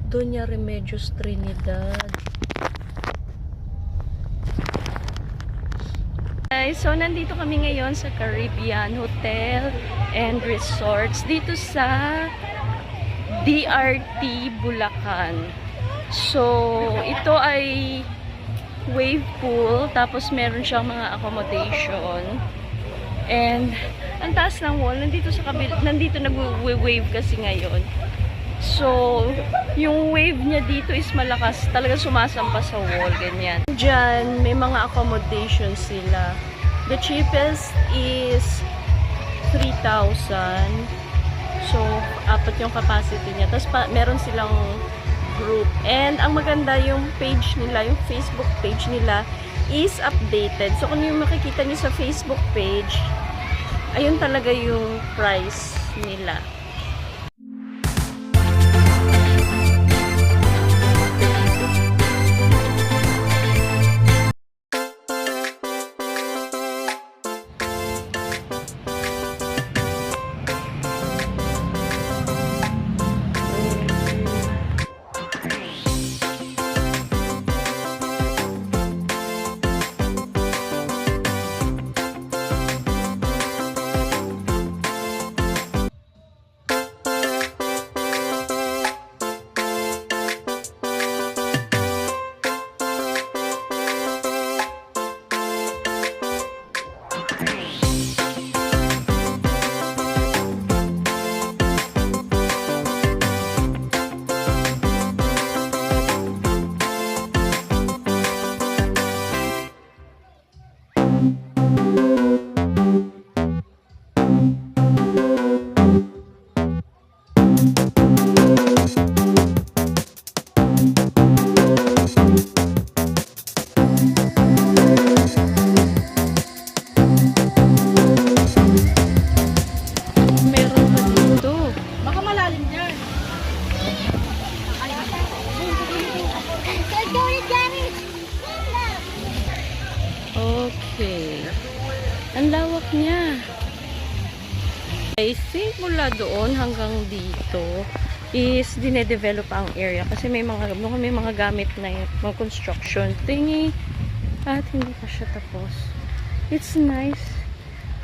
Doña Remedios Trinidad. Guys, so nandito kami ngayon sa Caribbean Hotel and Resorts dito sa DRT Bulacan. So, ito ay wave pool, tapos meron siyang mga accommodation. And ang taas ng wall, nandito sa kabila, nandito nag-wave kasi ngayon. So, yung wave niya dito is malakas, talaga sumasampa sa wall, ganyan. Diyan, may mga accommodation sila. The cheapest is 3,000. So, apat yung capacity niya. Tapos, meron silang group. And, ang maganda yung page nila, yung Facebook page nila is updated. So, kung yung makikita niyo sa Facebook page, ayun talaga yung price nila. Okay. Ang lawak niya. I think mula doon hanggang dito is dinedevelop ang area kasi may mga gamit na mga construction thingy at hindi pa siya tapos. It's nice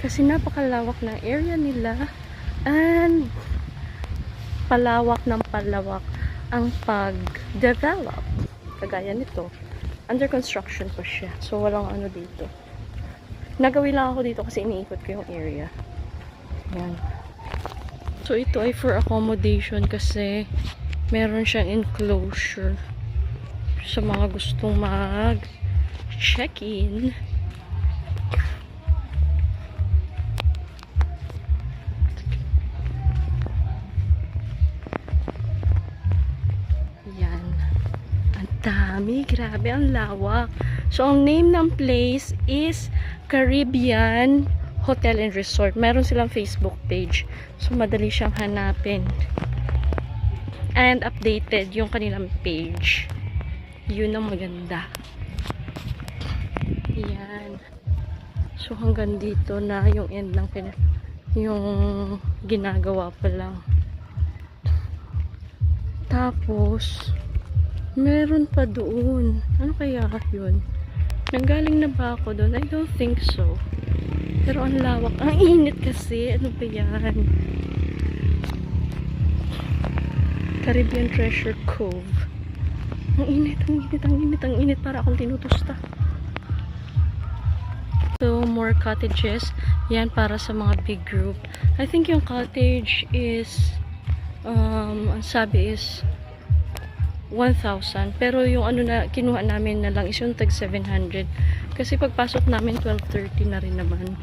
kasi napakalawak ng area nila and palawak ng palawak ang pag-develop. Kagaya nito. Under construction pa siya. So, walang ano dito. Nagawi lang ako dito kasi iniikot ko yung area. Yan. So, ito ay for accommodation kasi meron siyang enclosure sa mga gustong mag-check-in. Yan. Dami, grabe, ang lawak. So, ang name ng place is Caribbean Hotel and Resort. Meron silang Facebook page. So, madali siyang hanapin. And updated yung kanilang page. Yun ang maganda. Yan. So, hanggang dito na yung end ng yung ginagawa pa lang. Tapos, meron pa doon. Ano kaya yun? Nanggaling na ba ako doon? I don't think so. Pero ang lawak. Ang init kasi. Ano ba yan? Caribbean Treasure Cove. Ang init, ang init, ang init, ang init. Para akong tinutusta. So, more cottages. Yan para sa mga big group. I think yung cottage is ang sabi is 1,000. Pero yung ano na kinuha namin na lang is yung tag 700. Kasi pagpasok namin 12:30 na rin naman.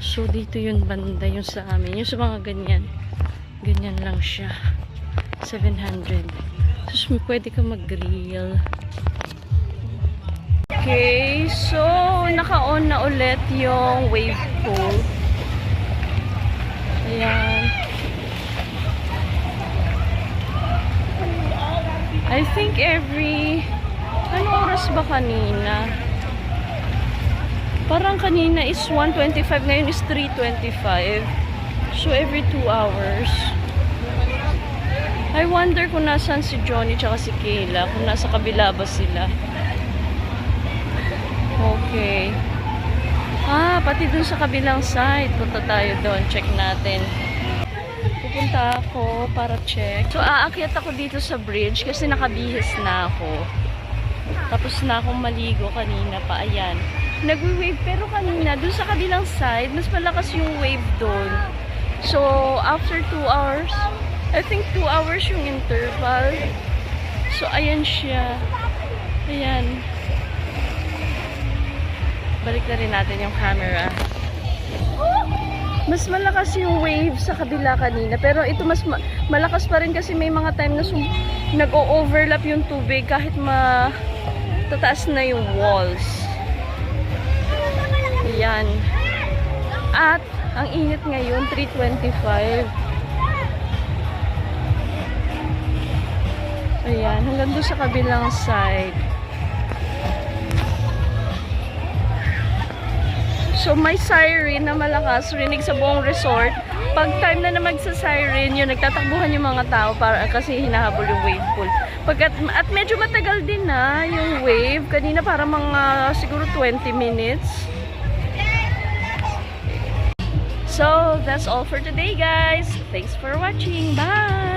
So dito yun banda yung sa amin. Yung sa mga ganyan. Ganyan lang siya. 700. So pwede ka mag-grill. Okay. So naka-on na ulit yung wave pool. Ayan. I think every ano oras ba kanina? Parang kanina is 1:25, ngayon is 3:25. So every 2 hours. I wonder kung nasaan si Johnny tsaka si Kayla. Kung nasa kabila ba sila. Okay. Pati dun sa kabilang side. Punta tayo doon. Check natin. Pupunta ako para check. So, aakyat ako dito sa bridge kasi nakabihis na ako. Tapos na akong maligo kanina pa. Ayan. Nagwi-wave. Pero kanina, dun sa kabilang side, mas malakas yung wave doon. So, after 2 hours, I think 2 hours yung interval. So, ayan siya. Ayan. Balik na rin natin yung camera. Mas malakas yung wave sa kabila kanina. Pero ito mas malakas pa rin kasi may mga time na nag-o-overlap yung tubig kahit tataas na yung walls. Ayan. At, ang init ngayon, 3:25. Ayan, hanggang doon sa kabilang side. So, may siren na malakas, rinig sa buong resort. Pag time na magsa-siren, yun, nagtatakbuhan yung mga tao para kasi hinahabol yung wave pool. At medyo matagal din na yung wave. Kanina para mga siguro 20 minutes. So, that's all for today, guys. Thanks for watching. Bye!